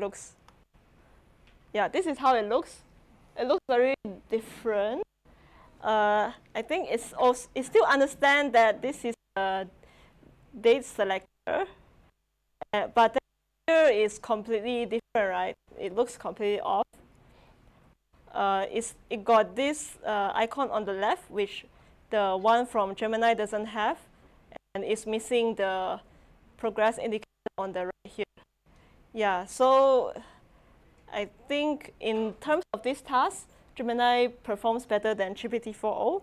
looks. Yeah, this is how it looks. It looks very different. I think it still understands that this is a date selector, but the here is completely different, right? It looks completely off. It got this icon on the left, which the one from Gemini doesn't have, and it's missing the progress indicator on the right here. Yeah, so I think in terms of this task, Gemini performs better than GPT-4o.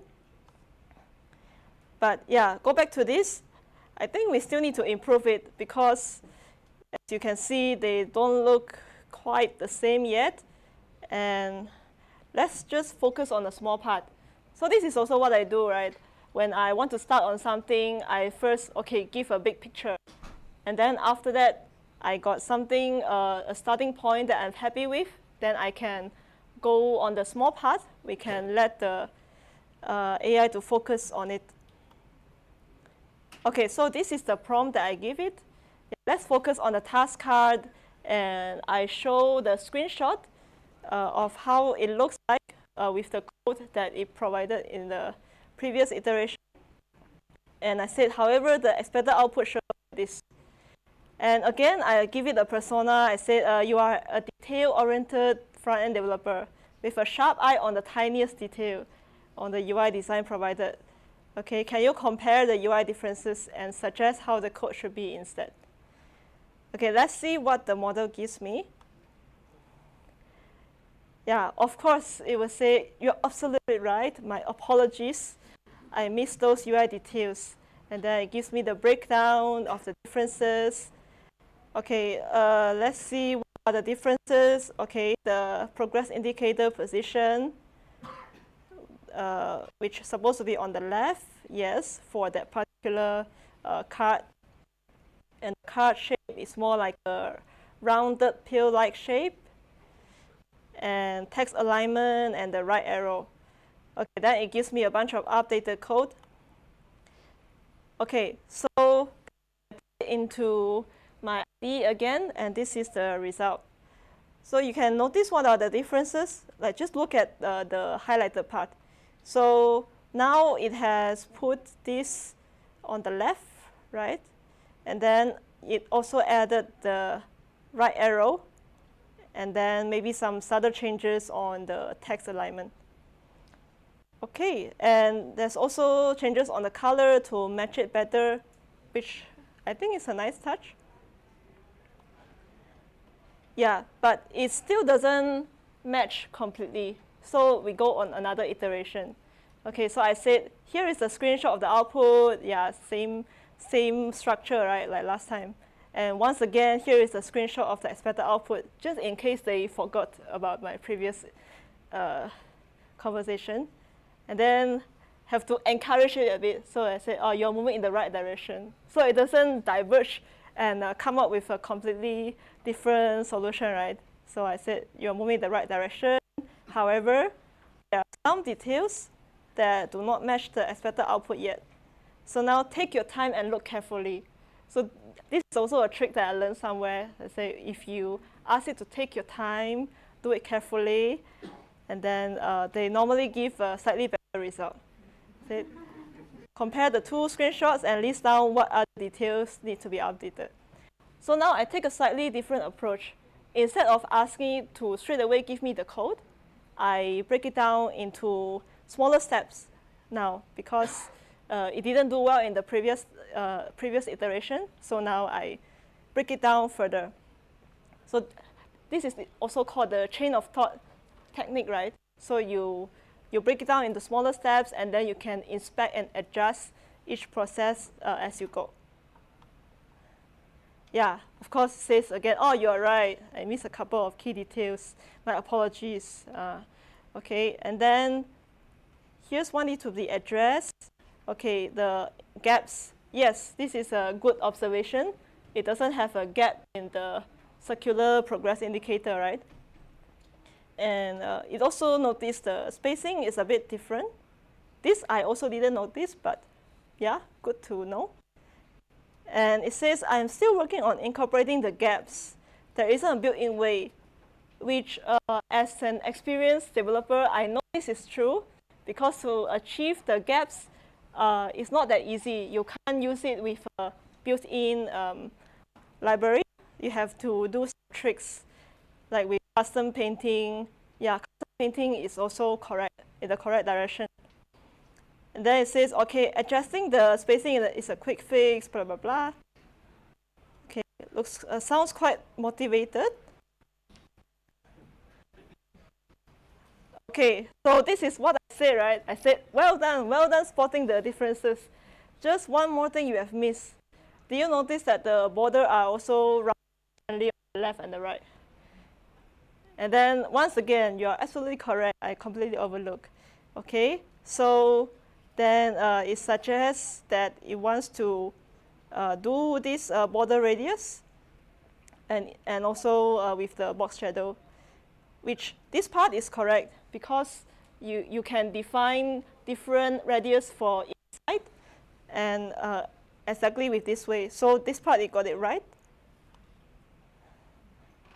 But yeah, go back to this. I think we still need to improve it because, as you can see, they don't look quite the same yet. And let's just focus on a small part. So this is also what I do, right? When I want to start on something, I first, give a big picture. And then after that, I got something, a starting point that I'm happy with. Then I can go on the small part. We can let the AI to focus on it. Okay, so this is the prompt that I give it. Let's focus on the task card. And I show the screenshot of how it looks like with the code that it provided in the previous iteration. And I said, however, the expected output shows this. And again, I give it a persona. I said, you are a detail-oriented front-end developer with a sharp eye on the tiniest detail on the UI design provided. Okay, can you compare the UI differences and suggest how the code should be instead? Okay, let's see what the model gives me. Yeah, of course, it will say, you're absolutely right. My apologies. I missed those UI details. And then it gives me the breakdown of the differences. Okay, let's see what are the differences. Okay, the progress indicator position, which is supposed to be on the left, yes, for that particular card. And the card shape is more like a rounded pill-like shape. And text alignment and the right arrow. Okay, then it gives me a bunch of updated code. Okay, so into my IDE again, and this is the result. So you can notice what are the differences. Like just look at the highlighted part. So now it has put this on the left, right? And then it also added the right arrow, and then maybe some subtle changes on the text alignment. Okay, and there's also changes on the color to match it better, which I think is a nice touch. Yeah, but it still doesn't match completely. So we go on another iteration. Okay, so I said, here is a screenshot of the output. Yeah, same structure, right, like last time. And once again, here is a screenshot of the expected output, just in case they forgot about my previous conversation. And then have to encourage it a bit. So I said, oh, you're moving in the right direction. So it doesn't diverge and come up with a completely different solution, right? So I said, you're moving in the right direction. However, there are some details that do not match the expected output yet. So now take your time and look carefully. So this is also a trick that I learned somewhere. I say if you ask it to take your time, do it carefully, and then they normally give a slightly better result. So compare the two screenshots and list down what other details need to be updated. So now I take a slightly different approach. Instead of asking it to straight away give me the code, I break it down into smaller steps now because it didn't do well in the previous iteration. So now I break it down further. So this is also called the chain of thought technique, right? So you break it down into smaller steps, and then you can inspect and adjust each process as you go. Yeah, of course, it says again, oh, you're right. I missed a couple of key details. My apologies. Okay, and then here's one need to be addressed. Okay, the gaps. Yes, this is a good observation. It doesn't have a gap in the circular progress indicator, right? And it also noticed the spacing is a bit different. This I also didn't notice, but yeah, good to know. And it says, I'm still working on incorporating the gaps there isn't a built-in way, which as an experienced developer, I know this is true, because to achieve the gaps, it's not that easy. You can't use it with a built-in library. You have to do some tricks, like with custom painting. Yeah, custom painting is also correct, in the correct direction. And then it says, okay, adjusting the spacing is a quick fix, blah, blah, blah. Okay, looks, sounds quite motivated. Okay, so this is what I said, right? I said, well done spotting the differences. Just one more thing you have missed. Do you notice that the border are also roundly on the left and the right? And then once again, you're absolutely correct. I completely overlooked. Okay, so then it suggests that it wants to do this border radius and also with the box shadow, which this part is correct because you can define different radius for each side and exactly with this way. So this part, it got it right.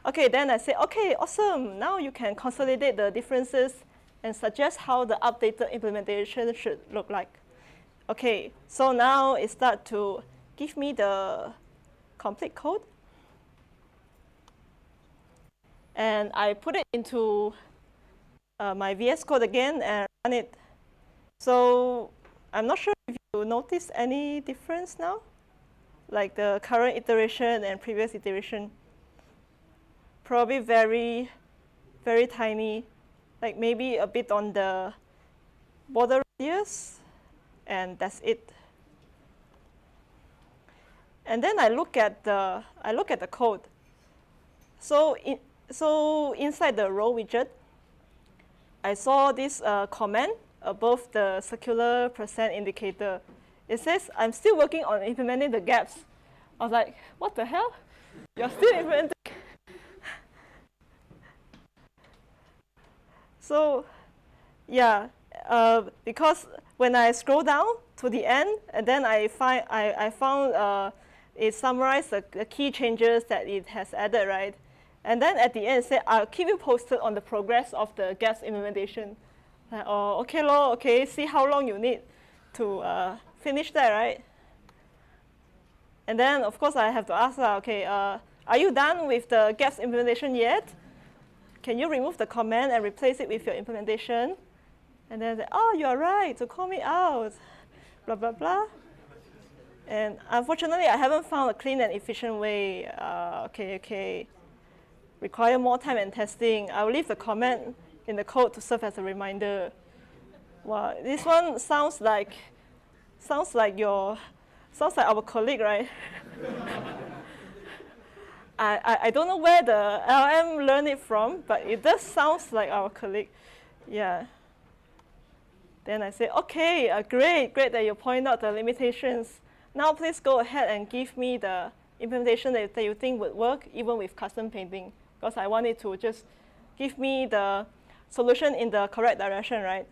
Okay, then I say, okay, awesome. Now you can consolidate the differences and suggest how the updated implementation should look like. Okay, so now it starts to give me the complete code. And I put it into my VS Code again and run it. So I'm not sure if you notice any difference now, like the current iteration and previous iteration. Probably very, very tiny, like maybe a bit on the border radius, and that's it. And then I look at the code. So inside the row widget, I saw this comment above the circular percent indicator. It says, I'm still working on implementing the gaps. I was like, what the hell? You're still implementing? So yeah, because when I scroll down to the end, and then I found it summarized the key changes that it has added, right? And then at the end, it said, I'll keep you posted on the progress of the gaps implementation. Like, oh, okay, lor, okay, see how long you need to finish that, right? And then, of course, I have to ask, okay, are you done with the gaps implementation yet? Can you remove the comment and replace it with your implementation? And then, oh, you're right, to call me out, blah, blah, blah. And unfortunately, I haven't found a clean and efficient way. Okay. Require more time and testing. I'll leave the comment in the code to serve as a reminder. Wow, this one sounds like our colleague, right? I don't know where the LM learned it from, but it does sound like our colleague. Yeah. Then I say, okay, great that you point out the limitations. Now please go ahead and give me the implementation that you think would work, even with custom painting, because I want it to just give me the solution in the correct direction, right?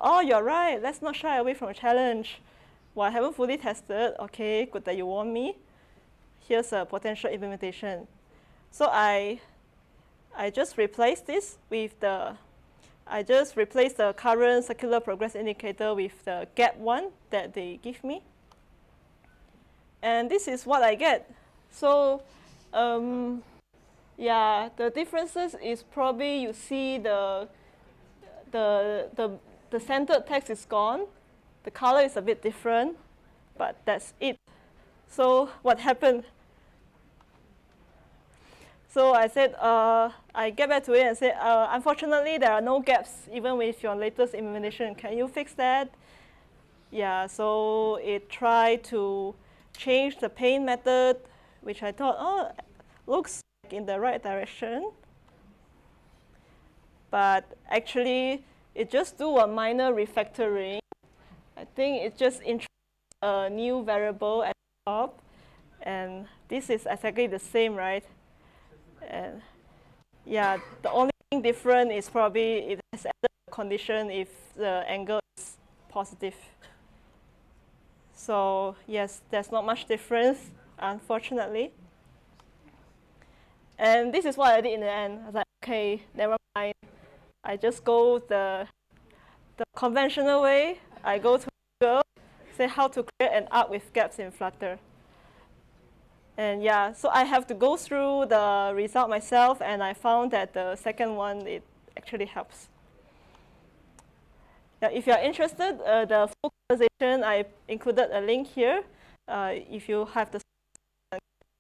Oh, you're right, let's not shy away from a challenge. Well, I haven't fully tested. Okay, good that you warned me. Here's a potential implementation. So I just replaced this with the current circular progress indicator with the gap one that they give me. And this is what I get. So yeah, the differences is probably you see the centered text is gone. The color is a bit different, but that's it. So what happened? So I said, I get back to it and said, unfortunately, there are no gaps, even with your latest implementation. Can you fix that? Yeah, so it tried to change the paint method, which I thought, oh, looks like in the right direction. But actually, it just do a minor refactoring. I think it just introduced a new variable at the top. And this is exactly the same, right? And yeah, the only thing different is probably it has added a condition if the angle is positive. So yes, there's not much difference, unfortunately. And this is what I did in the end. I was like, okay, never mind. I just go the conventional way. I go to Google, say how to create an arc with gaps in Flutter. And yeah, so I have to go through the result myself, and I found that the second one, it actually helps. Now, if you're interested, the full conversation, I included a link here. If you have the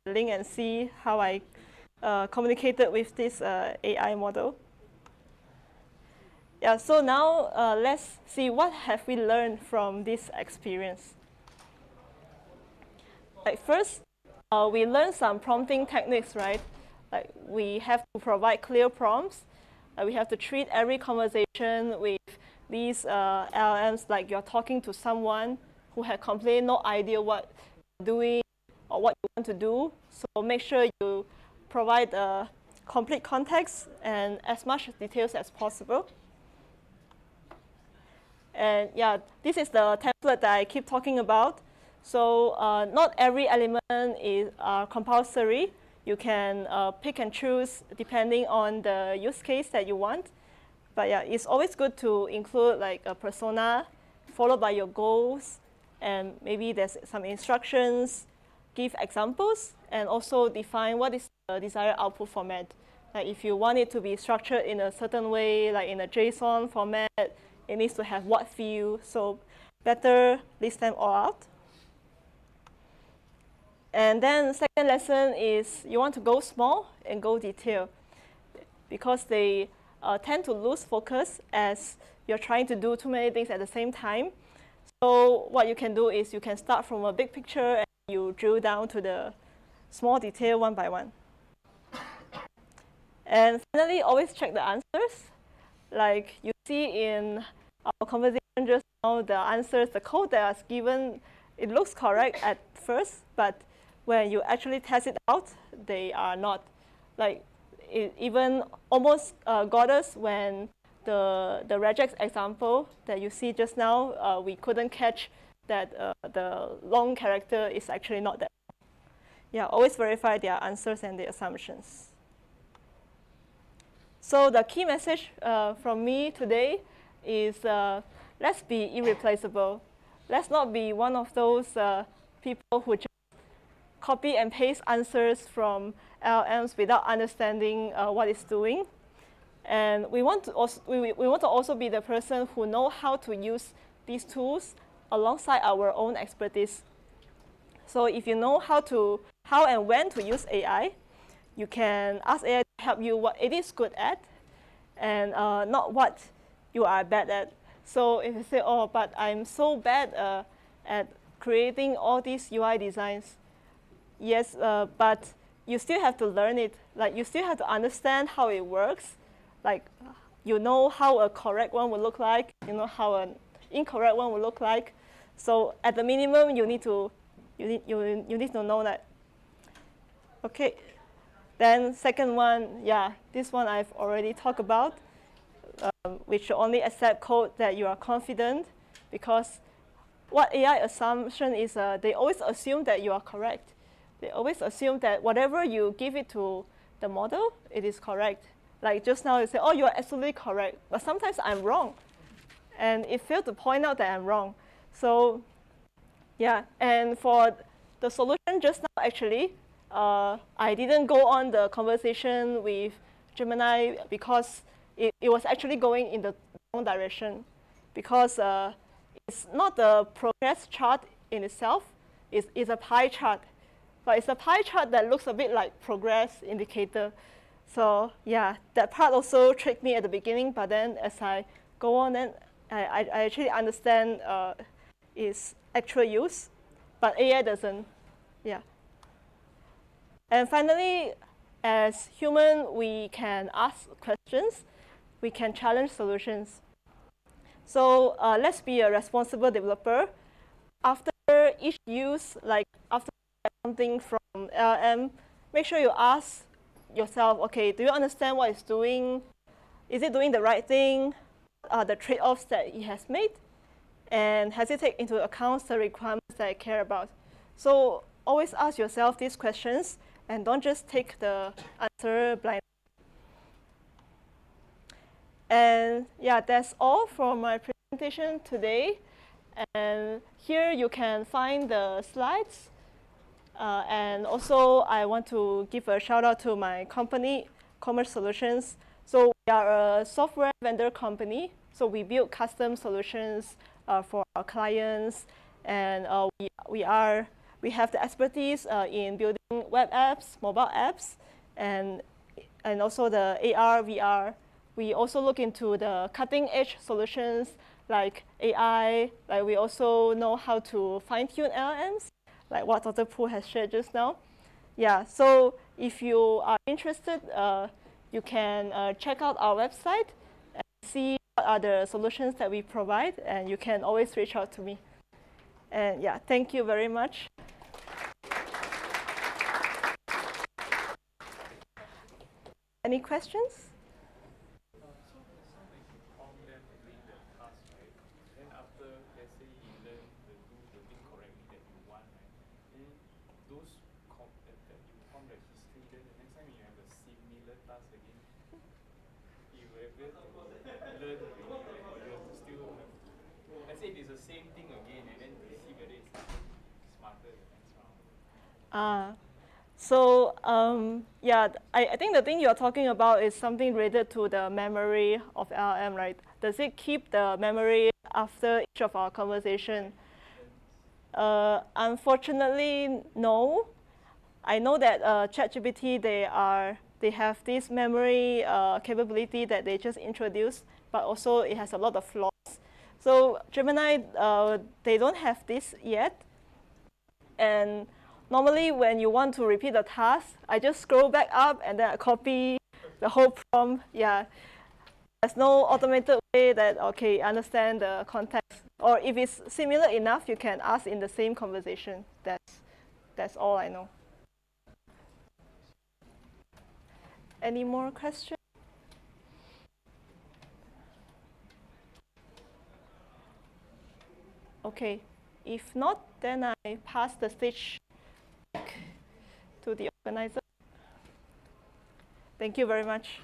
link and see how I communicated with this AI model. Yeah, so now let's see what have we learned from this experience. Like first, we learned some prompting techniques, right? Like we have to provide clear prompts. We have to treat every conversation with these LLMs like you're talking to someone who had completely no idea what you're doing or what you want to do. So make sure you provide complete context and as much details as possible. And yeah, this is the template that I keep talking about. So not every element is compulsory. You can pick and choose depending on the use case that you want. But yeah, it's always good to include like a persona followed by your goals. And maybe there's some instructions, give examples, and also define what is the desired output format. Like if you want it to be structured in a certain way, like in a JSON format, it needs to have what field. So better list them all out. And then second lesson is you want to go small and go detail, because they tend to lose focus as you're trying to do too many things at the same time. So what you can do is you can start from a big picture and you drill down to the small detail one by one. And finally, always check the answers. Like you see in our conversation just now, the answers, the code that was given, it looks correct at first, but when you actually test it out, they are not. Like it even almost got us when the regex example that you see just now, we couldn't catch that the long character is actually not that long. Yeah, always verify their answers and the assumptions. So the key message from me today is let's be irreplaceable. Let's not be one of those people who just copy and paste answers from LLMs without understanding what it's doing. And we want to also be the person who know how to use these tools alongside our own expertise. So if you know how and when to use AI, you can ask AI to help you what it is good at, and not what you are bad at. So if you say, oh, but I'm so bad at creating all these UI designs, yes, but you still have to learn it. Like you still have to understand how it works. Like you know how a correct one will look like. You know how an incorrect one will look like. So at the minimum, you need to know that. Okay. Then second one, yeah, this one I've already talked about. We should only accept code that you are confident, because what AI assumption is, they always assume that you are correct. They always assume that whatever you give it to the model, it is correct. Like just now, you say, oh, you're absolutely correct. But sometimes I'm wrong. And it failed to point out that I'm wrong. So yeah, and for the solution just now, actually, I didn't go on the conversation with Gemini because it was actually going in the wrong direction. Because it's not the progress chart in itself, it's a pie chart. But it's a pie chart that looks a bit like progress indicator. So yeah, that part also tricked me at the beginning, but then as I go on, then I actually understand its actual use, but AI doesn't. Yeah. And finally, as human, we can ask questions, we can challenge solutions. So let's be a responsible developer. After each use, like after something from LLM, make sure you ask yourself, okay, do you understand what it's doing? Is it doing the right thing? What are the trade-offs that it has made? And has it taken into account the requirements that I care about? So always ask yourself these questions, and don't just take the answer blind. And yeah, that's all for my presentation today. And here you can find the slides. And also, I want to give a shout out to my company, Commerce Solutions. So we are a software vendor company. So we build custom solutions for our clients, and we have the expertise in building web apps, mobile apps, and also the AR, VR. We also look into the cutting edge solutions like AI. Like we also know how to fine tune LLMs, like what Dr. Poo has shared just now. Yeah, so if you are interested, you can check out our website and see what are the solutions that we provide, and you can always reach out to me. And yeah, thank you very much. Any questions? Let's say it's the same thing again, and then we see whether it's smarter the next round. So yeah, I think the thing you're talking about is something related to the memory of LLM, right? Does it keep the memory after each of our conversation? Unfortunately, no. I know that ChatGPT, they have this memory capability that they just introduced, but also it has a lot of flaws. So Gemini, they don't have this yet. And normally when you want to repeat the task, I just scroll back up and then I copy the whole prompt. Yeah, there's no automated way that, okay, understand the context. Or if it's similar enough, you can ask in the same conversation. That's all I know. Any more questions? Okay, if not, then I pass the stage to the organizer. Thank you very much.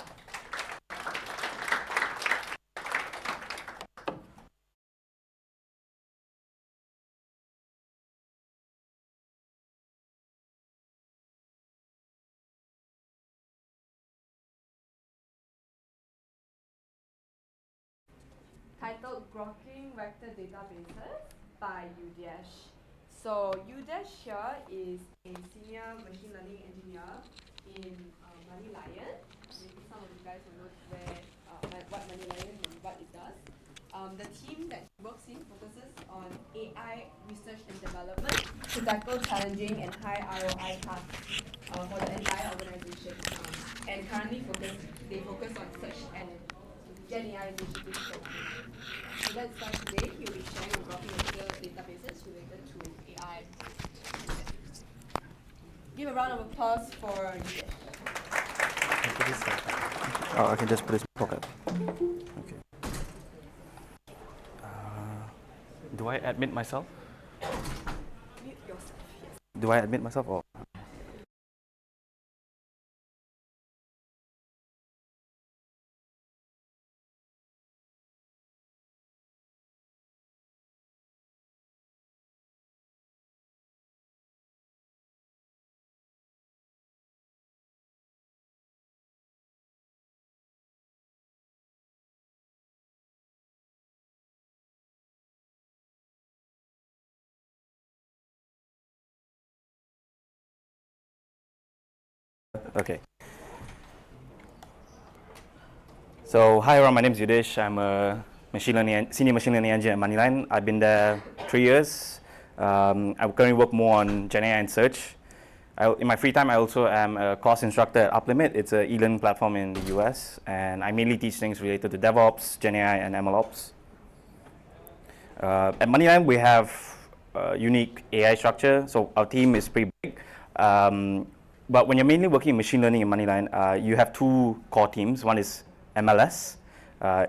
Titled Grokking Vector Databases by Udesh. So Udesh here is a senior machine learning engineer in MoneyLion. Maybe some of you guys will know what MoneyLion and what it does. The team that he works in focuses on AI research and development to tackle challenging and high ROI tasks for the entire organization. And currently they focus on search and Gen AI initiatives. So let's start today. He will be sharing a graphic databases related to AI. Give a round of applause for Udesh. Oh, I can just put this in my pocket. Okay. Do I admit myself? Mute yourself, yes. Do I admit myself or? Okay. So hi everyone, my name is Yudesh. I'm a senior machine learning engineer at MoneyLion. I've been there 3 years. I currently work more on Gen AI and search. In my free time, I also am a course instructor at UpLimit. It's an e-learning platform in the US, and I mainly teach things related to DevOps, Gen AI, and MLOps. At MoneyLion, we have a unique AI structure, so our team is pretty big. But when you're mainly working in machine learning in MoneyLion, you have two core teams. One is MLS.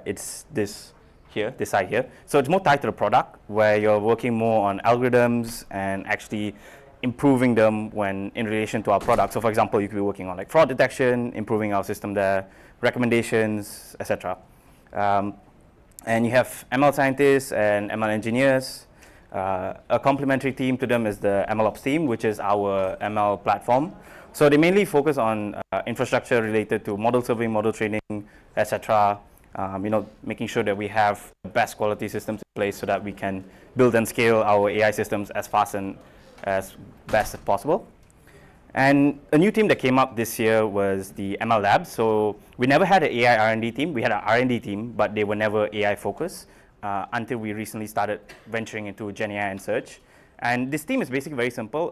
It's this side here. So it's more tied to the product, where you're working more on algorithms and actually improving them when in relation to our product. So for example, you could be working on like fraud detection, improving our system there, recommendations, etc. And you have ML scientists and ML engineers. A complementary team to them is the MLOps team, which is our ML platform. So they mainly focus on infrastructure related to model serving, model training, etc. Making sure that we have the best quality systems in place so that we can build and scale our AI systems as fast and as best as possible. And a new team that came up this year was the ML Lab. So we never had an AI R&D team. We had an R&D team, but they were never AI focused until we recently started venturing into Gen AI and search. And this team is basically very simple.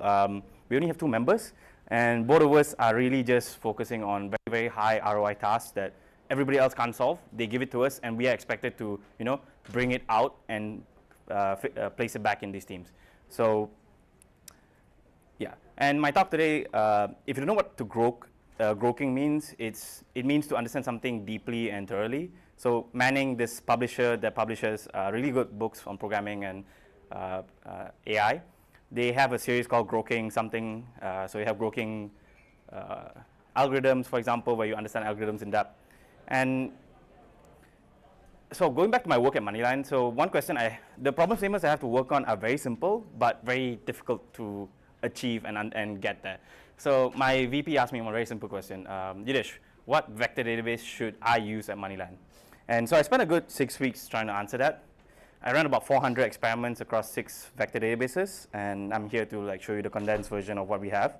We only have 2 members, and both of us are really just focusing on very, very high ROI tasks that everybody else can't solve. They give it to us, and we are expected to, bring it out and place it back in these teams. So, yeah. And my talk today, if you don't know what groking means, it means to understand something deeply and thoroughly. So Manning, this publisher that publishes really good books on programming and AI, they have a series called Groking something. So you have Groking algorithms, for example, where you understand algorithms in depth. And so going back to my work at Moneyline, so one question, the problem statements I have to work on are very simple, but very difficult to achieve and get there. So my VP asked me one very simple question. Yiddish, what vector database should I use at Moneyline? And so I spent a good 6 weeks trying to answer that. I ran about 400 experiments across 6 vector databases, and I'm here to show you the condensed version of what we have.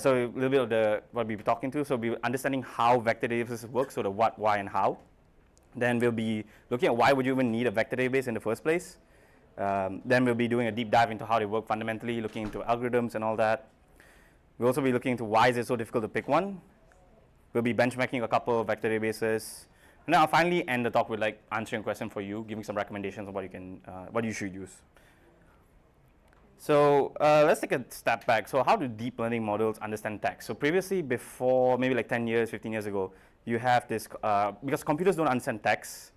So a little bit of what we'll be talking to. So we'll be understanding how vector databases work, so the what, why, and how. Then we'll be looking at why would you even need a vector database in the first place. Then we'll be doing a deep dive into how they work fundamentally, looking into algorithms and all that. We'll also be looking into why is it so difficult to pick one. We'll be benchmarking a couple of vector databases. And then I'll finally end the talk with answering a question for you, giving some recommendations on what you should use. So let's take a step back. So how do deep learning models understand text? So previously, before maybe 10 years, 15 years ago, you have this, because computers don't understand text,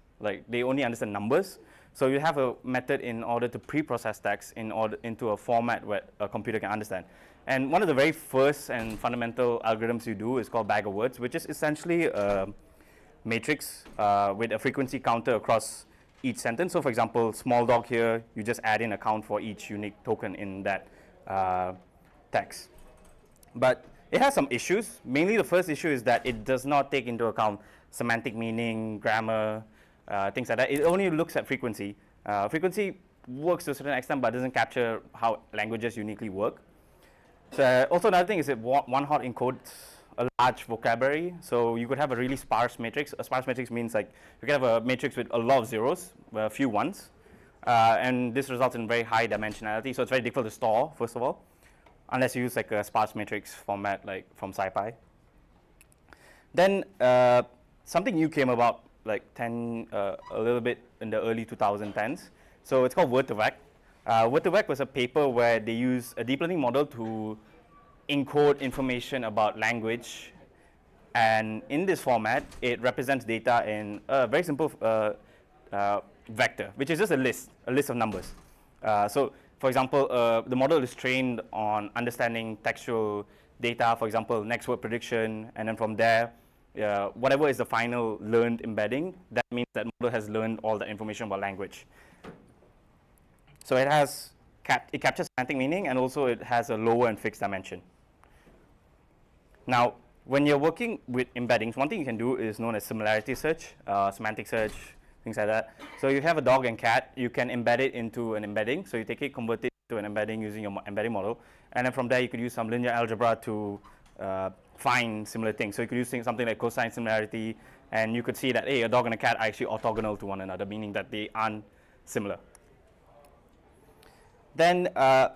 they only understand numbers. So you have a method in order to pre-process text into a format where a computer can understand. And one of the very first and fundamental algorithms you do is called bag of words, which is essentially a matrix with a frequency counter across each sentence. So for example, small dog here, you just add in a count for each unique token in that text. But it has some issues. Mainly the first issue is that it does not take into account semantic meaning, grammar, things like that. It only looks at frequency. Frequency works to a certain extent, but doesn't capture how languages uniquely work. So also another thing is that one hot encodes a large vocabulary. So you could have a really sparse matrix. A sparse matrix means you can have a matrix with a lot of zeros, a few ones. And this results in very high dimensionality. So it's very difficult to store, first of all, unless you use a sparse matrix format from SciPy. Then something new came about a little bit in the early 2010s. So it's called Word2Vec. Word2Vec was a paper where they used a deep learning model to encode information about language. And in this format, it represents data in a very simple vector, which is just a list of numbers. So for example, the model is trained on understanding textual data, for example, next word prediction, and then from there, whatever is the final learned embedding, that means that model has learned all the information about language. So it captures semantic meaning, and also it has a lower and fixed dimension. Now, when you're working with embeddings, one thing you can do is known as similarity search, semantic search, things like that. So you have a dog and cat, you can embed it into an embedding. So you take it, convert it to an embedding using your embedding model, and then from there you could use some linear algebra to find similar things. So you could use something like cosine similarity, and you could see that, hey, a dog and a cat are actually orthogonal to one another, meaning that they aren't similar. Then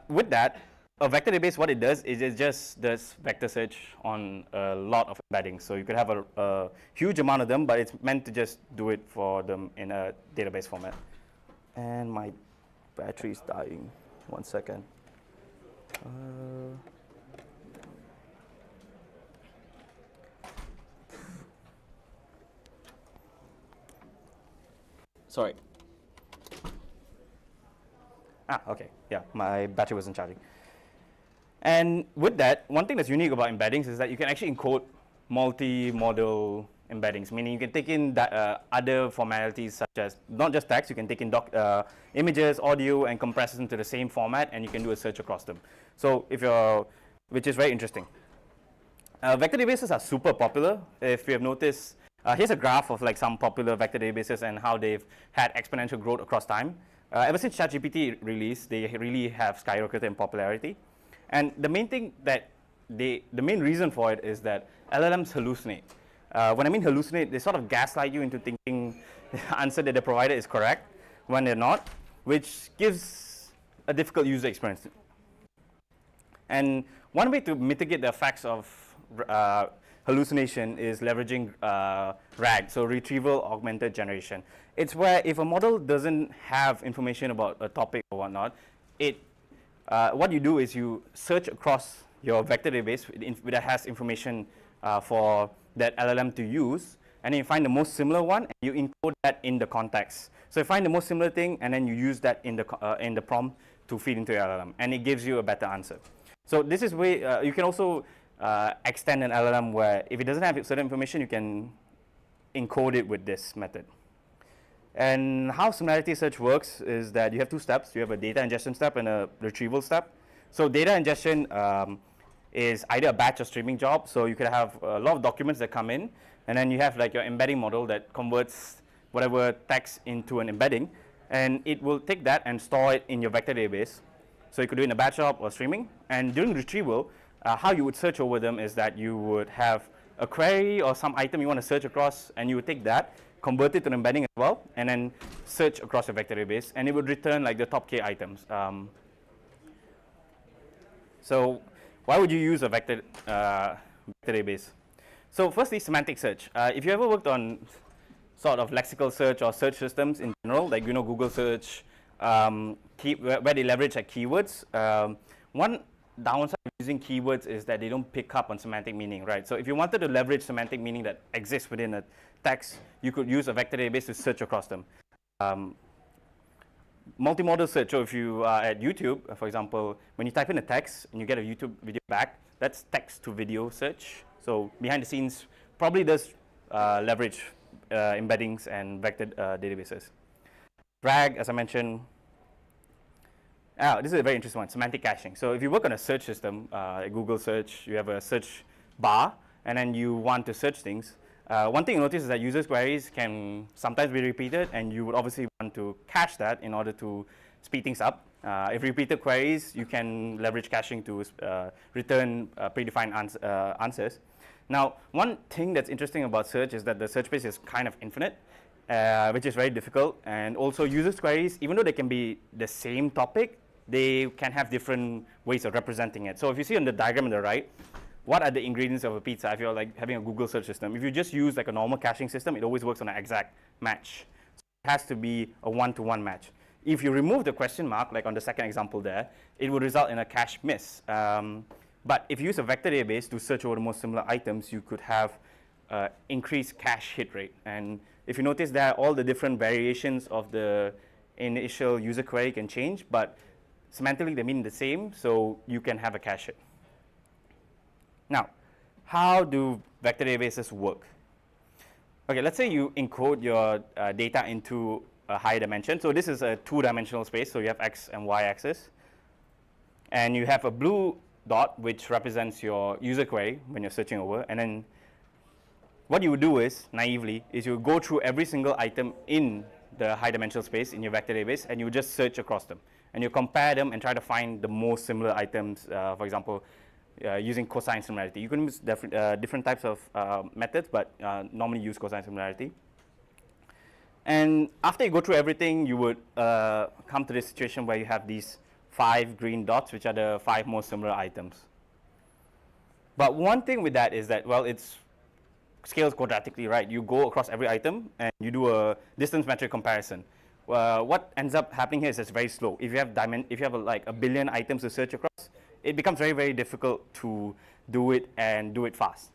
with that, a vector database, what it does is it just does vector search on a lot of embeddings. So you could have a huge amount of them, but it's meant to just do it for them in a database format. And my battery is dying. 1 second. Sorry. Okay. Yeah, my battery wasn't charging. And with that, one thing that's unique about embeddings is that you can actually encode multi-modal embeddings, meaning you can take in other formalities such as not just text, you can take in images, audio, and compress it into the same format, and you can do a search across them. So which is very interesting. Vector databases are super popular. If you have noticed, here's a graph of like some popular vector databases and how they've had exponential growth across time. Ever since ChatGPT released, they really have skyrocketed in popularity. And the main thing that the main reason for it is that LLMs hallucinate. When I mean hallucinate, they sort of gaslight you into thinking the answer that they provided is correct when they're not, which gives a difficult user experience. And one way to mitigate the effects of hallucination is leveraging RAG, so retrieval augmented generation. It's where if a model doesn't have information about a topic or whatnot, what you do is you search across your vector database that has information for that LLM to use, and then you find the most similar one, and you encode that in the context. So you find the most similar thing, and then you use that in the prompt to feed into your LLM, and it gives you a better answer. So this is where you can also extend an LLM where if it doesn't have certain information, you can encode it with this method. And how similarity search works is that you have two steps. You have a data ingestion step and a retrieval step. So data ingestion is either a batch or streaming job. So you could have a lot of documents that come in, and then you have like your embedding model that converts whatever text into an embedding, and it will take that and store it in your vector database. So you could do it in a batch job or streaming. And during retrieval, how you would search over them is that you would have a query or some item you want to search across, and you would take that, convert it to an embedding as well, and then search across your vector database, and it would return like the top K items. So why would you use a vector database? So firstly, semantic search. If you ever worked on sort of lexical search or search systems in general, like Google search, where they leverage like keywords, one downside of using keywords is that they don't pick up on semantic meaning, right? So if you wanted to leverage semantic meaning that exists within a text, you could use a vector database to search across them. Multimodal search, so if you are at YouTube, for example, when you type in a text and you get a YouTube video back, that's text to video search. So behind the scenes, probably does leverage embeddings and vector databases. RAG, as I mentioned, this is a very interesting one, semantic caching. So if you work on a search system, like Google search, you have a search bar, and then you want to search things. One thing you notice is that users' queries can sometimes be repeated, and you would obviously want to cache that in order to speed things up. If repeated queries, you can leverage caching to return predefined answers. Now, one thing that's interesting about search is that the search space is kind of infinite, which is very difficult. And also users' queries, even though they can be the same topic, they can have different ways of representing it. So if you see on the diagram on the right, what are the ingredients of a pizza if you're like having a Google search system? If you just use like a normal caching system, it always works on an exact match. So it has to be a one-to-one match. If you remove the question mark, like on the second example there, it would result in a cache miss. But if you use a vector database to search over the most similar items, you could have increased cache hit rate. And if you notice there, all the different variations of the initial user query can change, but semantically they mean the same, so you can have a cache hit. Now, how do vector databases work? Okay, let's say you encode your data into a higher dimension. So this is a two-dimensional space, so you have x and y axis. And you have a blue dot, which represents your user query when you're searching over. And then what you would do is, naively, is you would go through every single item in the high-dimensional space in your vector database, and you would just search across them. And you compare them and try to find the most similar items, for example, using cosine similarity. You can use different types of methods, but normally use cosine similarity. And after you go through everything, you would come to this situation where you have these 5 green dots, which are the 5 most similar items. But one thing with that is that, well, it's scales quadratically, right? You go across every item, and you do a distance metric comparison. What ends up happening here is it's very slow. If you have like a billion items to search across, it becomes very, very difficult to do it and do it fast.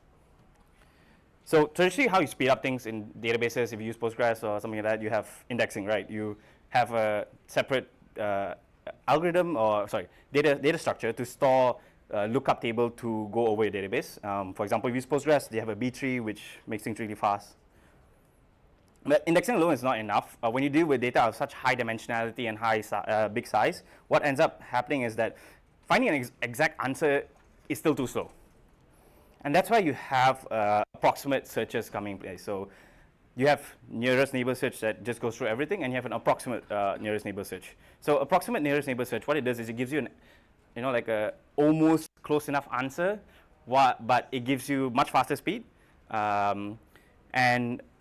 So traditionally, how you speed up things in databases, if you use Postgres or something like that, you have indexing, right? You have a separate algorithm, or sorry, data structure to store lookup table to go over your database. For example, if you use Postgres, they have a B tree, which makes things really fast. But indexing alone is not enough. When you deal with data of such high dimensionality and big size, what ends up happening is that finding an exact answer is still too slow. And that's why you have approximate searches coming in place. So you have nearest neighbor search that just goes through everything, and you have an approximate nearest neighbor search. So approximate nearest neighbor search, what it does is it gives you an, like a almost close enough answer, but it gives you much faster speed,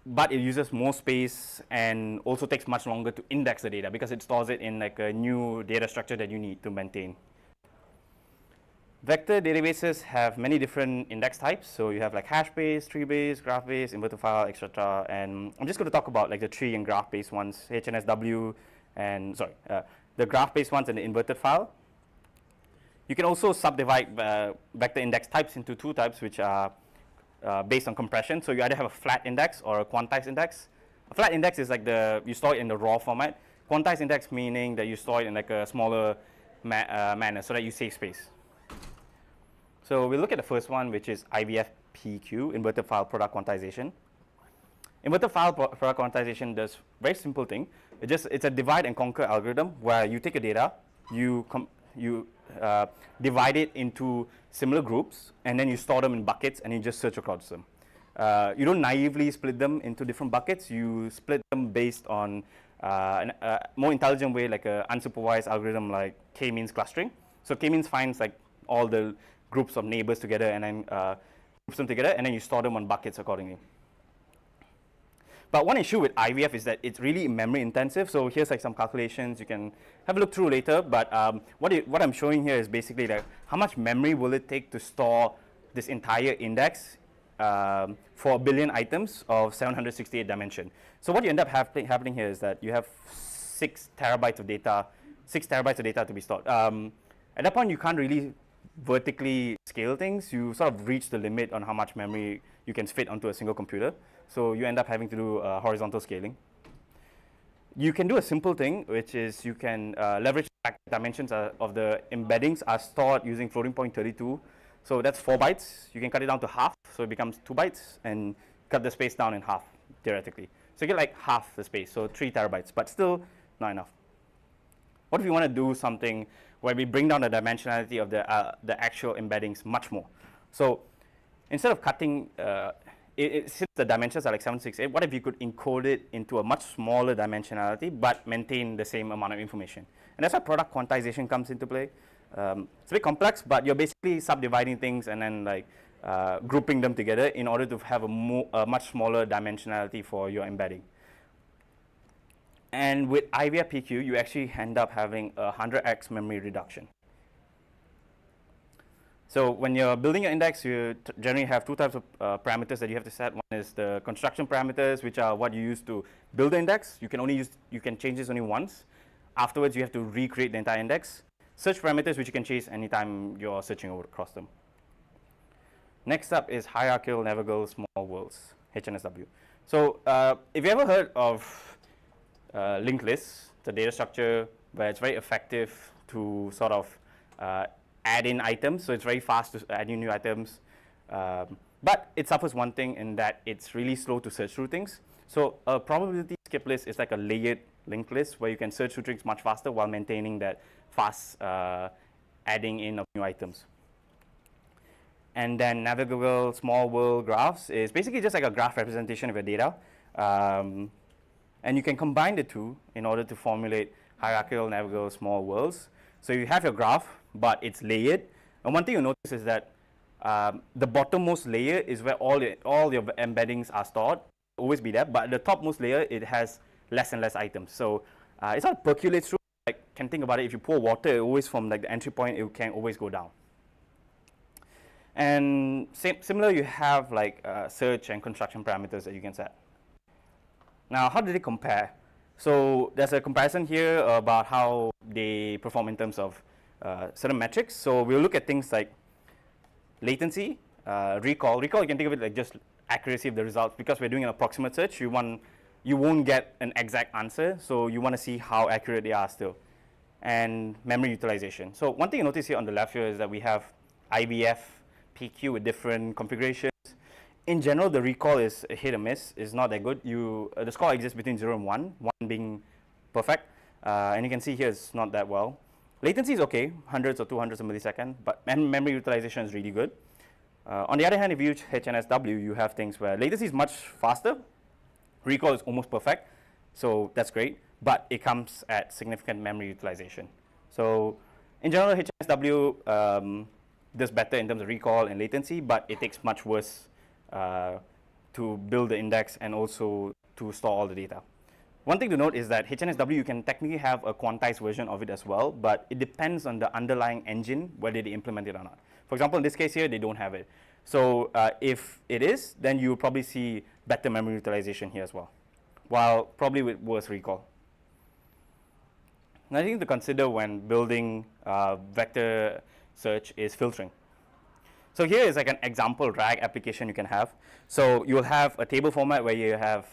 but it uses more space and also takes much longer to index the data because it stores it in like a new data structure that you need to maintain. Vector databases have many different index types. So you have like hash-based, tree-based, graph-based, inverted file, etc. And I'm just going to talk about like the tree and graph-based ones, HNSW, and the graph-based ones and the inverted file. You can also subdivide vector index types into two types, which are based on compression. So you either have a flat index or a quantized index. A flat index is like you store it in the raw format. Quantized index meaning that you store it in like a smaller manner so that you save space. So we'll look at the first one, which is IVF-PQ, inverted file product quantization. Inverted file product quantization does a very simple thing. It's a divide and conquer algorithm where you take a data, you divide it into similar groups, and then you store them in buckets, and you just search across them. You don't naively split them into different buckets. You split them based on a more intelligent way, like an unsupervised algorithm like k-means clustering. So k-means finds like all the groups of neighbors together, and then groups them together, and then you store them on buckets accordingly. But one issue with IVF is that it's really memory intensive. So here's like some calculations you can have a look through later. But what I'm showing here is basically like how much memory will it take to store this entire index for a billion items of 768 dimension. So what you end up happening here is that you have 6 terabytes of data to be stored. At that point, you can't really vertically scale things. You sort of reach the limit on how much memory you can fit onto a single computer. So you end up having to do horizontal scaling. You can do a simple thing, which is you can leverage the fact that dimensions of the embeddings are stored using floating point 32. So that's 4 bytes. You can cut it down to half, so it becomes 2 bytes, and cut the space down in half, theoretically. So you get like half the space, so 3 terabytes, but still not enough. What if you want to do something where we bring down the dimensionality of the actual embeddings much more? So instead of cutting, since the dimensions are like 768, what if you could encode it into a much smaller dimensionality but maintain the same amount of information? And that's why product quantization comes into play. It's a bit complex, but you're basically subdividing things and then like grouping them together in order to have a much smaller dimensionality for your embedding. And with IVF-PQ, you actually end up having a 100x memory reduction. So when you're building your index, you generally have 2 types of parameters that you have to set. One is the construction parameters, which are what you use to build the index. You can change this only once. Afterwards, you have to recreate the entire index. Search parameters, which you can change anytime you're searching across them. Next up is hierarchical navigable small worlds, HNSW. So if you ever heard of linked lists, the data structure where it's very effective to sort of add in items, so it's very fast to add in new items, but it suffers one thing in that it's really slow to search through things. So a probability skip list is like a layered linked list where you can search through things much faster while maintaining that fast adding in of new items. And then navigable small world graphs is basically just like a graph representation of your data. And you can combine the two in order to formulate hierarchical navigable small worlds. So you have your graph, but it's layered. And one thing you'll notice is that the bottommost layer is where all your embeddings are stored. It'll always be there, but the topmost layer, it has less and less items. So it's not percolates through. Like, can think about it, if you pour water, it always from like the entry point, it can always go down. And similar, you have like search and construction parameters that you can set. Now, how do they compare? So there's a comparison here about how they perform in terms of certain metrics. So we'll look at things like latency, recall. Recall, you can think of it like just accuracy of the results. Because we're doing an approximate search, you won't get an exact answer, so you want to see how accurate they are still. And memory utilization. So one thing you notice here on the left here is that we have IVF, PQ with different configurations. In general, the recall is a hit or miss. It's not that good. The score exists between 0 and 1, 1 being perfect. And you can see here it's not that well. Latency is okay, hundreds or 200s of millisecond, but memory utilization is really good. On the other hand, if you use HNSW, you have things where latency is much faster, recall is almost perfect, so that's great, but it comes at significant memory utilization. So in general, HNSW does better in terms of recall and latency, but it takes much worse to build the index and also to store all the data. One thing to note is that HNSW, you can technically have a quantized version of it as well, but it depends on the underlying engine whether they implement it or not. For example, in this case here, they don't have it. So if it is, then you'll probably see better memory utilization here as well, while probably with worse recall. Another thing to consider when building vector search is filtering. So here is like an example RAG application you can have. So you'll have a table format where you have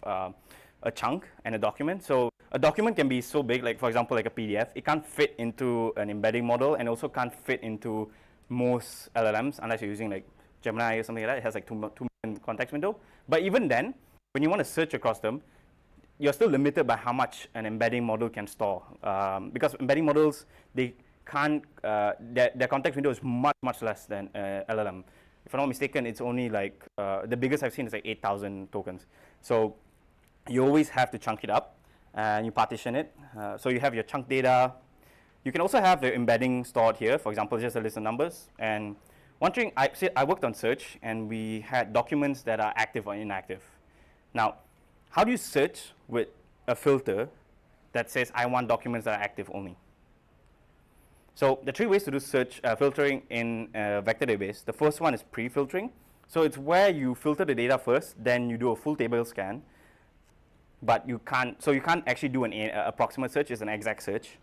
a chunk and a document. So a document can be so big, like for example, like a PDF. It can't fit into an embedding model and also can't fit into most LLMs unless you're using like Gemini or something like that. It has like 2 million context window. But even then, when you want to search across them, you're still limited by how much an embedding model can store. Because embedding models, they can't, their context window is much, much less than LLM. If I'm not mistaken, it's only like, the biggest I've seen is like 8,000 tokens. So you always have to chunk it up and you partition it. So you have your chunk data. You can also have the embedding stored here. For example, just a list of numbers. And one thing, I worked on search and we had documents that are active or inactive. Now, how do you search with a filter that says I want documents that are active only? So the 3 ways to do search filtering in a vector database. The first one is pre-filtering. So it's where you filter the data first, then you do a full table scan. But you can't actually do an approximate search, it's an exact search.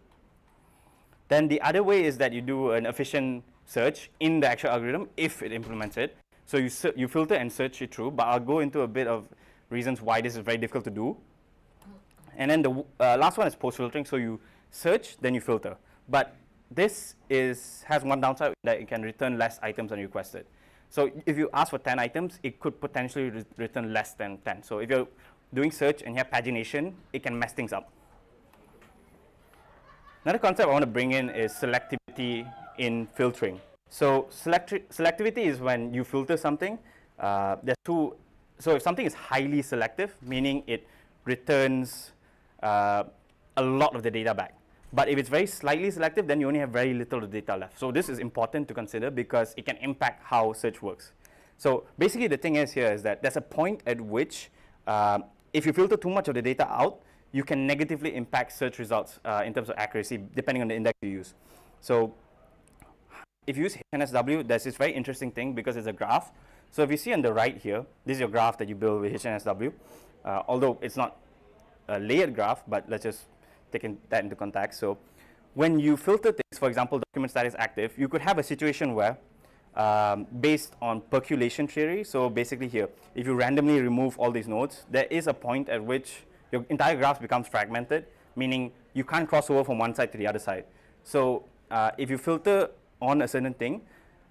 Then the other way is that you do an efficient search in the actual algorithm if it implements it. So you filter and search it through, but I'll go into a bit of reasons why this is very difficult to do. And then the last one is post-filtering. So you search, then you filter. But this has one downside that it can return less items than requested. So if you ask for 10 items, it could potentially return less than 10. So if you're doing search and you have pagination, it can mess things up. Another concept I want to bring in is selectivity in filtering. So selectivity is when you filter something. So if something is highly selective, meaning it returns a lot of the data back. But if it's very slightly selective, then you only have very little of the data left. So this is important to consider because it can impact how search works. So basically the thing is here is that there's a point at which if you filter too much of the data out, you can negatively impact search results in terms of accuracy, depending on the index you use. So if you use HNSW, there's this very interesting thing because it's a graph. So if you see on the right here, this is your graph that you build with HNSW. Although it's not a layered graph, but let's just take that into context. So when you filter things, for example, document status active, you could have a situation where based on percolation theory, so basically here, if you randomly remove all these nodes, there is a point at which your entire graph becomes fragmented, meaning you can't cross over from one side to the other side. So if you filter on a certain thing,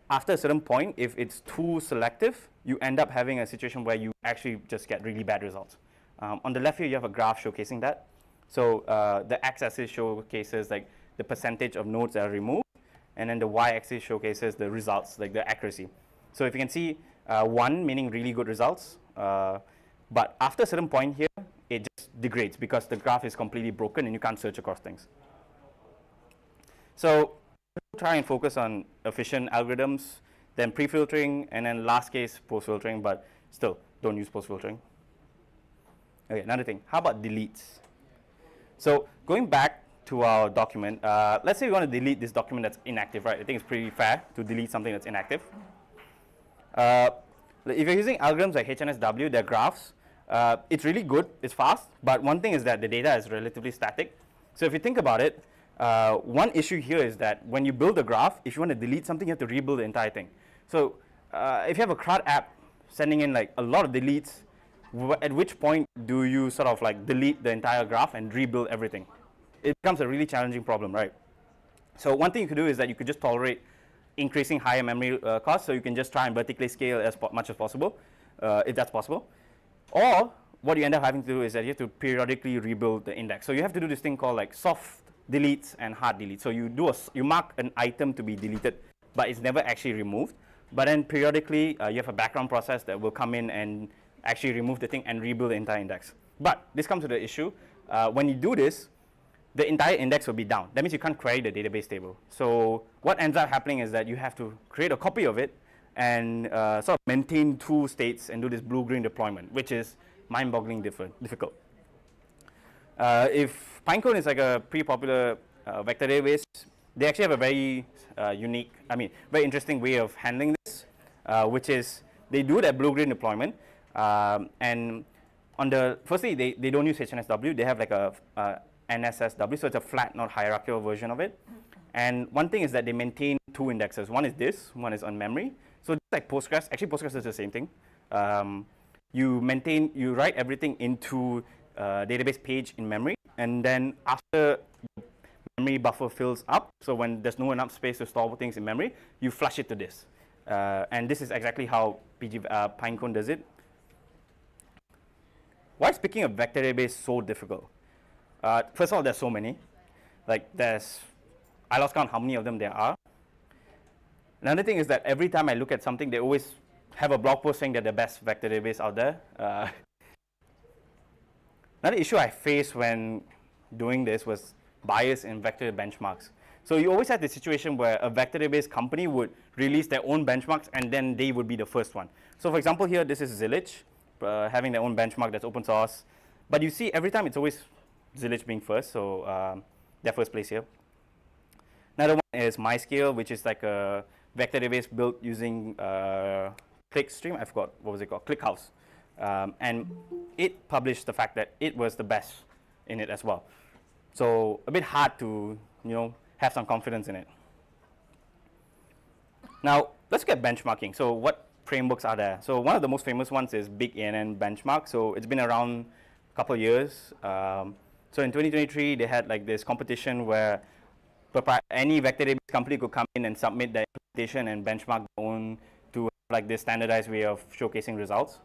after a certain point, if it's too selective, you end up having a situation where you actually just get really bad results. On the left here, you have a graph showcasing that. So the x-axis showcases like the percentage of nodes that are removed, and then the y-axis showcases the results, like the accuracy. So if you can see 1 meaning really good results, but after a certain point here, it just degrades because the graph is completely broken and you can't search across things. So try and focus on efficient algorithms, then pre-filtering, and then last case post-filtering, but still don't use post-filtering. Okay, another thing, how about deletes? So going back to our document, let's say we want to delete this document that's inactive, right? I think it's pretty fair to delete something that's inactive. If you're using algorithms like HNSW, they're graphs, it's really good, it's fast, but one thing is that the data is relatively static. So if you think about it, one issue here is that when you build a graph, if you want to delete something, you have to rebuild the entire thing. So if you have a CRUD app sending in like a lot of deletes, at which point do you sort of like delete the entire graph and rebuild everything? It becomes a really challenging problem, right? So one thing you could do is that you could just tolerate increasing higher memory costs, so you can just try and vertically scale as much as possible, if that's possible. Or what you end up having to do is that you have to periodically rebuild the index. So you have to do this thing called like soft deletes and hard deletes. So you mark an item to be deleted, but it's never actually removed. But then periodically, you have a background process that will come in and actually remove the thing and rebuild the entire index. But this comes to the issue. When you do this, the entire index will be down. That means you can't query the database table. So what ends up happening is that you have to create a copy of it and sort of maintain two states and do this blue-green deployment, which is mind-boggling difficult. If Pinecone is like a pretty popular vector database, they actually have a very very interesting way of handling this, which is they do that blue-green deployment, and firstly, they don't use HNSW. They have like a NSSW, so it's a flat, not hierarchical version of it. And one thing is that they maintain two indexes. One is this, one is on memory. So just like Postgres, actually Postgres is the same thing. You write everything into a database page in memory, and then after the memory buffer fills up, so when there's no enough space to store things in memory, you flush it to this. And this is exactly how Pinecone does it. Why is picking a vector database so difficult? First of all, there's so many. Like I lost count how many of them there are. Another thing is that every time I look at something, they always have a blog post saying they're the best vector database out there. Another issue I faced when doing this was bias in vector benchmarks. So you always had the situation where a vector database company would release their own benchmarks and then they would be the first one. So for example here, this is Zillich, having their own benchmark that's open source. But you see every time it's always Zillich being first, so they're first place here. Another one is MyScale, which is like a vector database built using Clickstream. I forgot, what was it called? ClickHouse. And it published the fact that it was the best in it as well. So a bit hard to have some confidence in it. Now, let's get benchmarking. So what frameworks are there? So one of the most famous ones is Big ANN Benchmark. So it's been around a couple of years. So in 2023, they had like this competition where any vector database company could come in and submit their implementation and benchmark their own to have like this standardized way of showcasing results.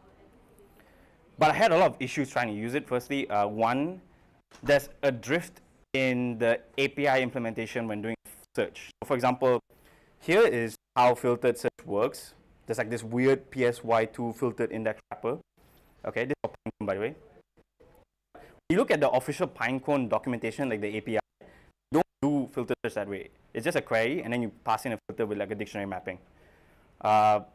But I had a lot of issues trying to use it. Firstly, one, there's a drift in the API implementation when doing search. So for example, here is how filtered search works. There's like this weird PSY2 filtered index wrapper. Okay, this is for Pinecone, by the way. You look at the official Pinecone documentation, like the API, don't do filter search that way. It's just a query, and then you pass in a filter with like a dictionary mapping. That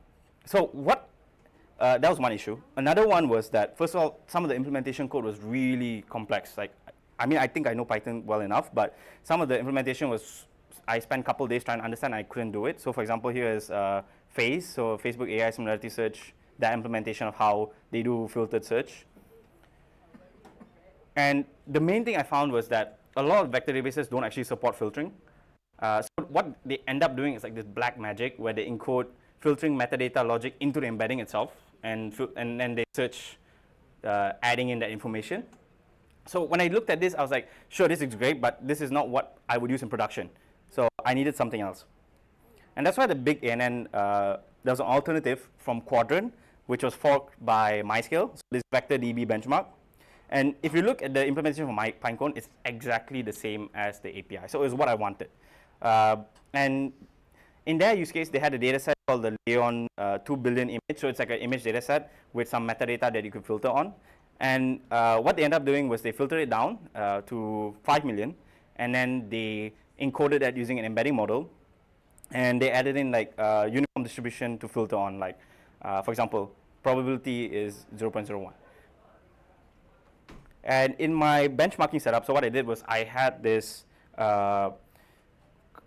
was one issue. Another one was that, first of all, some of the implementation code was really complex. Like, I think I know Python well enough, but some of the implementation was, I spent a couple of days trying to understand, I couldn't do it. So for example, here is Phase, so Facebook AI Similarity Search, that implementation of how they do filtered search. And the main thing I found was that a lot of vector databases don't actually support filtering. So what they end up doing is like this black magic where they encode filtering metadata logic into the embedding itself, and then they search adding in that information. So when I looked at this, I was like, sure, this is great, but this is not what I would use in production. So I needed something else. And that's why the Big ANN, there was an alternative from Quadrant, which was forked by MyScale, so this vector DB benchmark. And if you look at the implementation for Pinecone, it's exactly the same as the API. So it was what I wanted. And in their use case, they had a data set called the Leon 2 billion image. So it's like an image data set with some metadata that you could filter on. And what they ended up doing was they filtered it down to 5 million. And then they encoded that using an embedding model. And they added in like uniform distribution to filter on. Like, for example, probability is 0.01. And in my benchmarking setup, so what I did was I had this cloud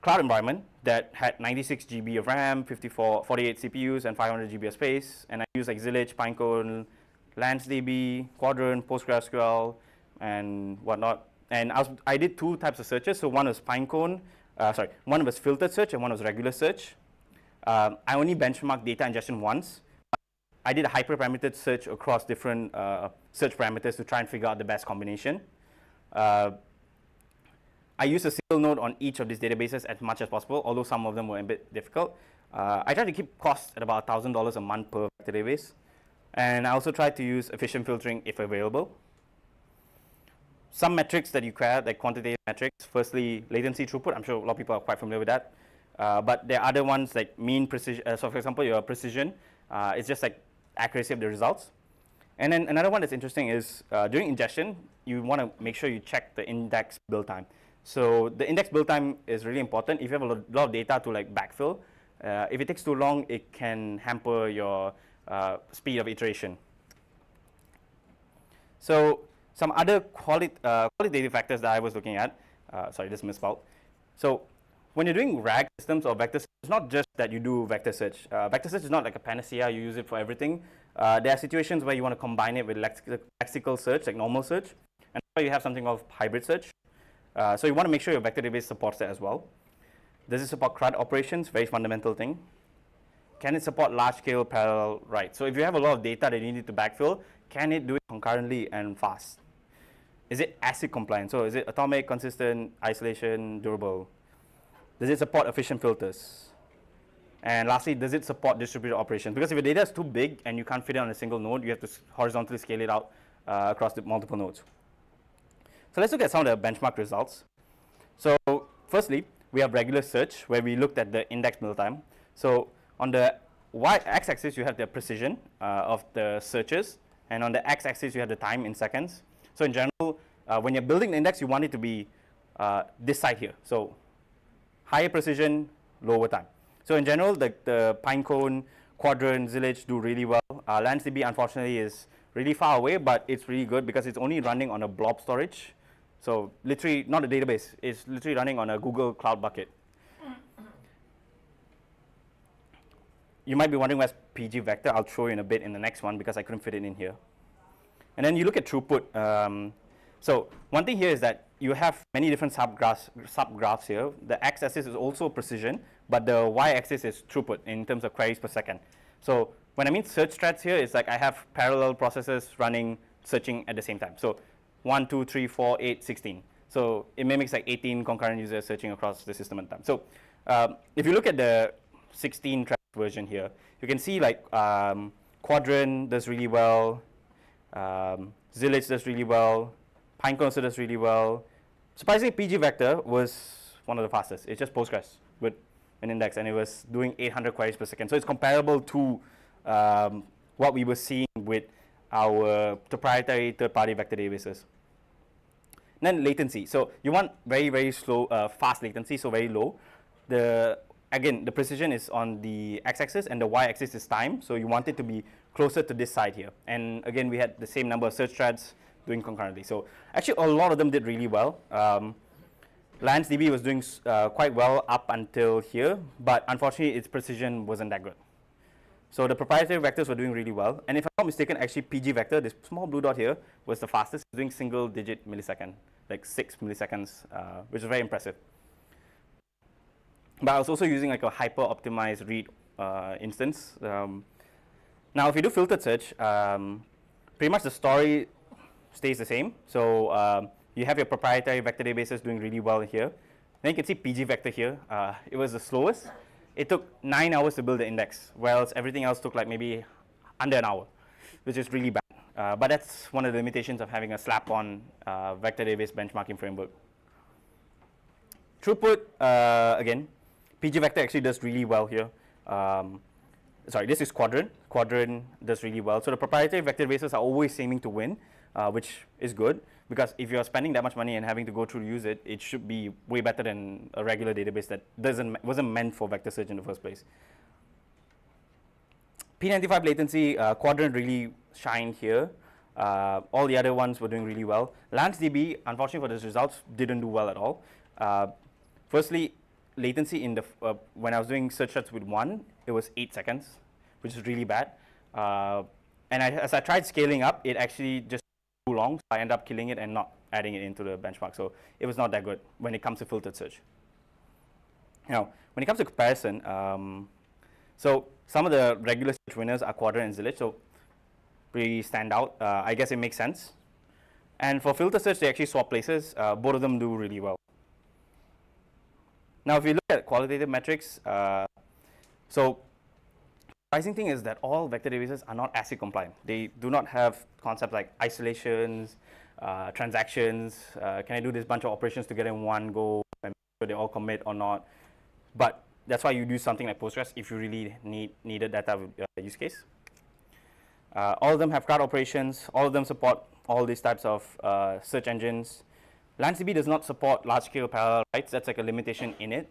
environment that had 96 GB of RAM, 48 CPUs, and 500 GB of space. And I used like Zillich, Pinecone, LanceDB, Quadrant, PostgreSQL, and whatnot. And I did two types of searches. So one was one was filtered search and one was regular search. I only benchmarked data ingestion once. I did a hyperparametered search across different search parameters to try and figure out the best combination. I I use a single node on each of these databases as much as possible, although some of them were a bit difficult. I try to keep costs at about $1,000 a month per vector database. And I also try to use efficient filtering if available. Some metrics that you care, like quantitative metrics, firstly, latency throughput. I'm sure a lot of people are quite familiar with that. But there are other ones like mean precision. So for example, your precision, it's just like accuracy of the results. And then another one that's interesting is during ingestion, you want to make sure you check the index build time. So the index build time is really important. If you have a lot of data to like backfill, if it takes too long, it can hamper your speed of iteration. So some other qualitative factors that I was looking at, sorry, this misspelled. So when you're doing RAG systems or vector search, it's not just that you do vector search. Vector search is not like a panacea, you use it for everything. There are situations where you want to combine it with lexical search, like normal search, and you have something called hybrid search. So you want to make sure your vector database supports that as well. Does it support CRUD operations? Very fundamental thing. Can it support large-scale parallel write? So if you have a lot of data that you need to backfill, can it do it concurrently and fast? Is it ACID compliant? So is it atomic, consistent, isolation, durable? Does it support efficient filters? And lastly, does it support distributed operations? Because if your data is too big and you can't fit it on a single node, you have to horizontally scale it out across the multiple nodes. So let's look at some of the benchmark results. So firstly, we have regular search where we looked at the index build time. So on the x-axis, you have the precision of the searches, and on the x-axis, you have the time in seconds. So in general, when you're building the index, you want it to be this side here. So higher precision, lower time. So in general, the Pinecone, Quadrant, Zillage do really well. LanceDB, unfortunately, is really far away, but it's really good because it's only running on a blob storage. So literally, not a database. It's literally running on a Google Cloud bucket. You might be wondering where's PG Vector. I'll show you in a bit in the next one because I couldn't fit it in here. And then you look at throughput. So one thing here is that you have many different subgraphs here. The x-axis is also precision, but the y-axis is throughput in terms of queries per second. So when I mean search threads here, it's like I have parallel processes running, searching at the same time. So 1, 2, 3, 4, 8, 16. So it mimics like 18 concurrent users searching across the system at time. So if you look at the 16 thread version here, you can see like Quadrant does really well, Zillage does really well, Pinecone also does really well. Surprisingly, PG Vector was one of the fastest. It's just Postgres with an index, and it was doing 800 queries per second. So it's comparable to what we were seeing with our proprietary third-party vector databases. And then latency. So you want very, very slow, fast latency, so very low. Again, the precision is on the x-axis, and the y-axis is time. So you want it to be closer to this side here. And again, we had the same number of search threads doing concurrently. So actually, a lot of them did really well. LanceDB was doing quite well up until here, but unfortunately, its precision wasn't that good. So the proprietary vectors were doing really well. And if I'm not mistaken, actually, PG Vector, this small blue dot here, was the fastest, doing single-digit millisecond, like 6 milliseconds, which is very impressive. But I was also using like a hyper-optimized read instance. Now, if you do filtered search, pretty much the story stays the same. So you have your proprietary vector databases doing really well here. Then you can see PG Vector here. It was the slowest. It took 9 hours to build the index, whereas everything else took like maybe under an hour, which is really bad. But that's one of the limitations of having a slap-on vector database benchmarking framework. Throughput, again, PG Vector actually does really well here. Sorry, this is Quadrant. Quadrant does really well. So the proprietary vector databases are always aiming to win, which is good, because if you're spending that much money and having to go through to use it, it should be way better than a regular database that wasn't meant for vector search in the first place. P95 latency, Quadrant really shined here. All the other ones were doing really well. LanceDB, unfortunately for these results, didn't do well at all. Firstly, latency in the when I was doing search threads with 1, it was 8 seconds, which is really bad. And as I tried scaling up, it actually just too long, so I ended up killing it and not adding it into the benchmark. So it was not that good when it comes to filtered search. Now, when it comes to comparison, so some of the regular search winners are Quadrant and Zillage, so pretty stand out. I guess it makes sense. And for filter search, they actually swap places. Both of them do really well. Now, if you look at qualitative metrics, so surprising thing is that all vector databases are not ASIC compliant. They do not have concepts like isolations, transactions. Can I do this bunch of operations together in one go and make sure they all commit or not? But that's why you do something like Postgres if you really need a data use case. All of them have CRUD operations. All of them support all these types of search engines. LanceDB does not support large-scale parallel writes. That's like a limitation in it.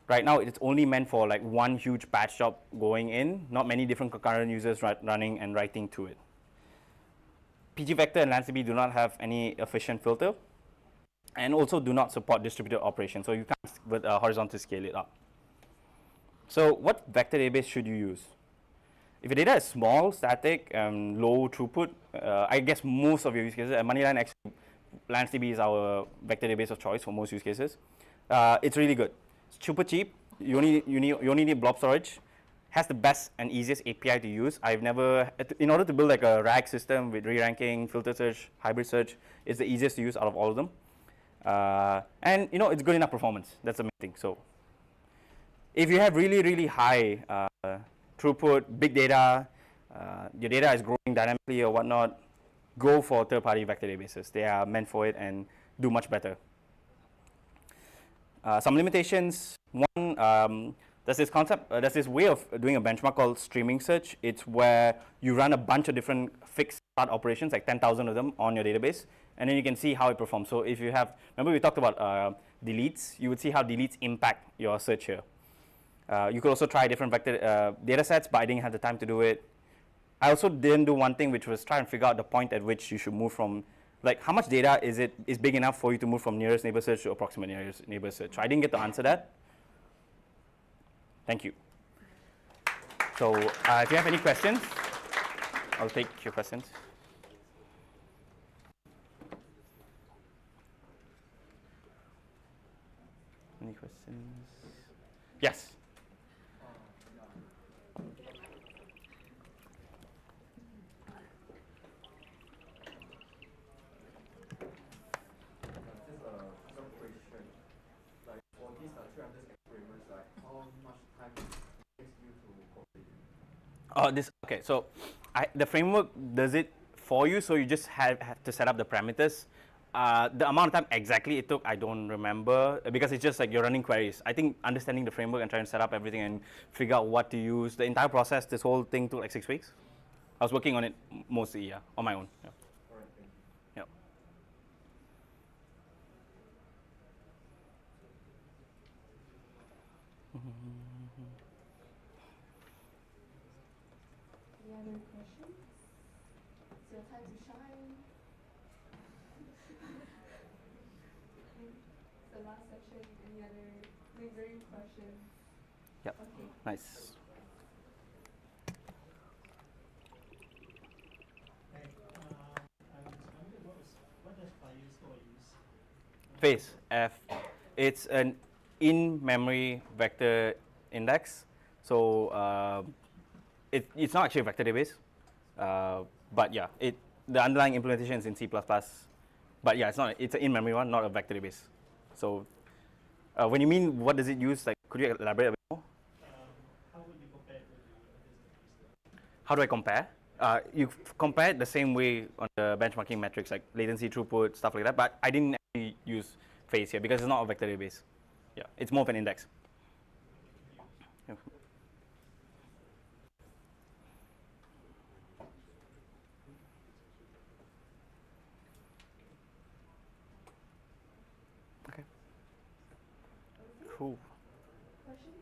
Right now, it's only meant for like one huge batch job going in, not many different concurrent users running and writing to it. pgvector and LanceDB do not have any efficient filter, and also do not support distributed operations, so you can't with horizontally scale it up. So what vector database should you use? If your data is small, static, and low throughput, I guess most of your use cases, at Moneyline, actually, LanceDB is our vector database of choice for most use cases. It's really good. It's super cheap. You only need blob storage. Has the best and easiest API to use. I've never, in order to build like a RAG system with re-ranking, filter search, hybrid search, it's the easiest to use out of all of them. And it's good enough performance. That's the main thing. So if you have really, really high throughput, big data, your data is growing dynamically or whatnot, go for third-party vector databases. They are meant for it and do much better. Some limitations. One, there's this concept, there's this way of doing a benchmark called streaming search. It's where you run a bunch of different fixed start operations, like 10,000 of them on your database, and then you can see how it performs. So if you have, remember we talked about deletes, you would see how deletes impact your search here. You could also try different vector data sets, but I didn't have the time to do it. I also didn't do one thing, which was try and figure out the point at which you should move from, like how much data is big enough for you to move from nearest neighbor search to approximate nearest neighbor search. I didn't get to answer that. Thank you. So if you have any questions, I'll take your questions. Any questions? Yes. Okay, so the framework does it for you, so you just have to set up the parameters. The amount of time exactly it took, I don't remember, because it's just like you're running queries. I think understanding the framework and trying to set up everything and figure out what to use, the entire process, this whole thing took like 6 weeks. I was working on it mostly, yeah, on my own. Yeah. All right, thank you. Yeah. Any other questions? It's your time to shine. It's the last section. Any other lingering questions? Yep. Okay. Nice. Hey, I was wondering what does Firestore use? Face F. It's an in-memory vector index. So it's not actually a vector database, but yeah, the underlying implementation is in C++. But yeah, it's an in-memory one, not a vector database. So when you mean what does it use, like could you elaborate a bit more? How would you compare it with the others? How do I compare? You compare it the same way on the benchmarking metrics like latency, throughput, stuff like that. But I didn't actually use Face here because it's not a vector database. Yeah, it's more of an index. Yeah. Okay. Cool. Questions?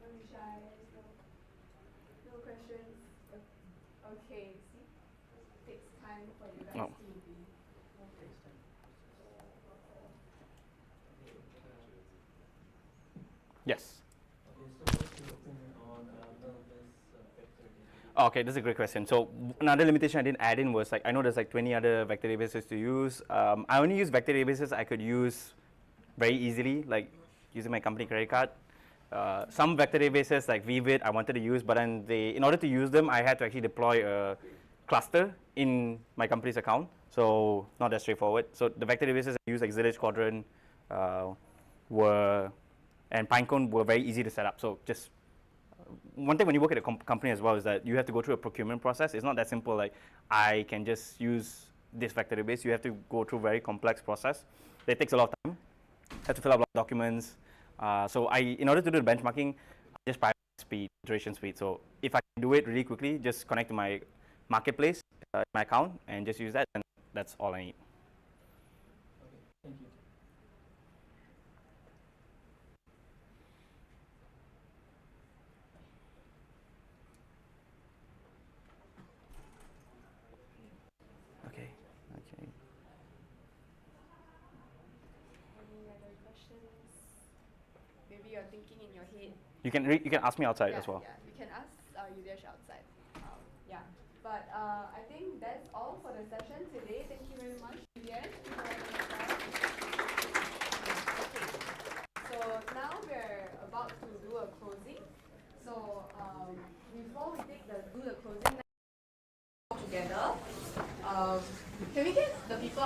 Don't be shy. No questions. Okay. See, it takes time for you guys No. to be. Yes. Okay, so what's your opinion on null-less vector database? Okay, that's a great question. So another limitation I didn't add in was like I know there's like 20 other vector databases to use. I only use vector databases I could use very easily, like using my company credit card. Some vector databases like Vivid I wanted to use, but then in order to use them, I had to actually deploy a cluster in my company's account, so not that straightforward. So the vector databases I use, like Zillage, Quadrant, and Pinecone were very easy to set up. So just one thing when you work at a company as well is that you have to go through a procurement process. It's not that simple, like I can just use this vector database. You have to go through a very complex process. That takes a lot of time. You have to fill out a lot of documents. So in order to do the benchmarking, I just prioritize speed, iteration speed. So if I can do it really quickly, just connect to my marketplace, my account, and just use that, and that's all I need. Okay, thank you. Okay. Okay. Any other questions? Maybe you're thinking in your head. You can ask me outside as well. Yeah, you can ask Yudesh outside. Yeah, but I think that's all for the session today. Thank you very much, Yudesh. Okay, so now we're about to do a closing. So before we do the closing together, can we get the people